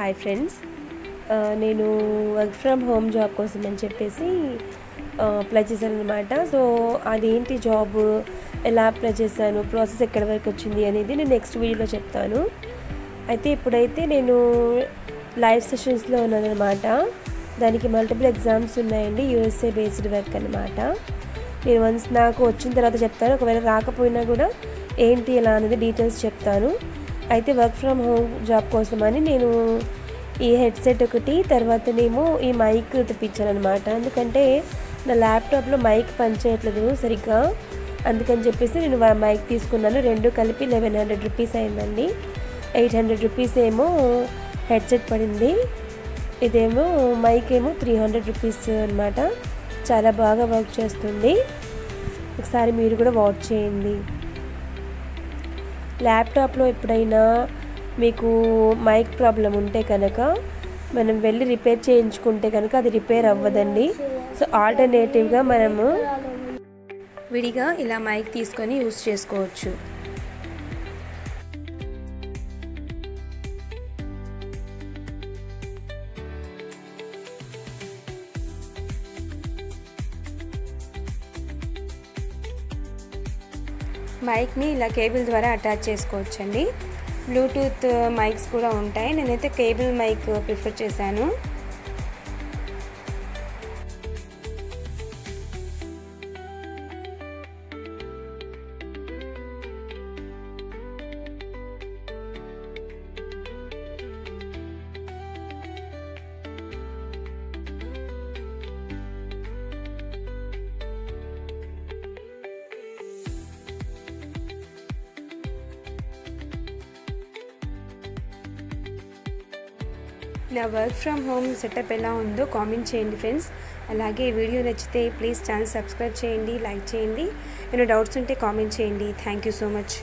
Hi friends, నేను work from home job కోసం అని చెప్పేసి అప్లై చేశాను అనమాట. సో అదేంటి జాబ్, ఎలా అప్లై చేశాను, ప్రాసెస్ ఎక్కడి వరకు వచ్చింది అనేది నేను నెక్స్ట్ వీడియోలో చెప్తాను. అయితే ఇప్పుడైతే నేను లైవ్ సెషన్స్లో ఉన్నాను అనమాట. దానికి మల్టిపుల్ ఎగ్జామ్స్ ఉన్నాయండి, యూఎస్ఏ బేస్డ్ వర్క్ అనమాట. నేను వన్స్ నాకు వచ్చిన తర్వాత చెప్తాను, ఒకవేళ రాకపోయినా కూడా ఏంటి ఎలా అనేది డీటెయిల్స్ చెప్తాను. అయితే వర్క్ ఫ్రమ్ హోమ్ జాబ్ కోసమని నేను ఈ హెడ్సెట్ ఒకటి, తర్వాతనేమో ఈ మైక్ తెప్పించాను అనమాట. ఎందుకంటే నా ల్యాప్టాప్లో మైక్ పనిచేయట్లేదు సరిగ్గా, అందుకని చెప్పేసి నేను మైక్ తీసుకున్నాను. రెండు కలిపి 1100 రూపీస్ అయిందండి. 800 రూపీస్ ఏమో హెడ్సెట్ పడింది, ఇదేమో మైక్ ఏమో 300 రూపీస్ అనమాట. చాలా బాగా వర్క్ చేస్తుంది, ఒకసారి మీరు కూడా వాచ్ చేయండి. ల్యాప్టాప్లో ఎప్పుడైనా మీకు మైక్ ప్రాబ్లం ఉంటే కనుక మనం వెళ్ళి రిపేర్ చేయించుకుంటే కనుక అది రిపేర్ అవ్వదండి. సో ఆల్టర్నేటివ్గా మనము విడిగా ఇలా మైక్ తీసుకొని యూస్ చేసుకోవచ్చు. మైక్ని ఇలా కేబుల్ ద్వారా అటాచ్ చేసుకోవచ్చండి. బ్లూటూత్ మైక్స్ కూడా ఉంటాయి, నేనైతే కేబుల్ మైక్ ప్రిఫర్ చేశాను. నా వర్క్ ఫ్రమ్ హోమ్ సెటప్ ఎలా ఉందో కామెంట్ చేయండి ఫ్రెండ్స్. అలాగే వీడియో నచ్చితే ప్లీజ్ ఛానల్ సబ్స్క్రైబ్ చేయండి, లైక్ చేయండి. ఏమైనా డౌట్స్ ఉంటే కామెంట్ చేయండి. Thank you so much.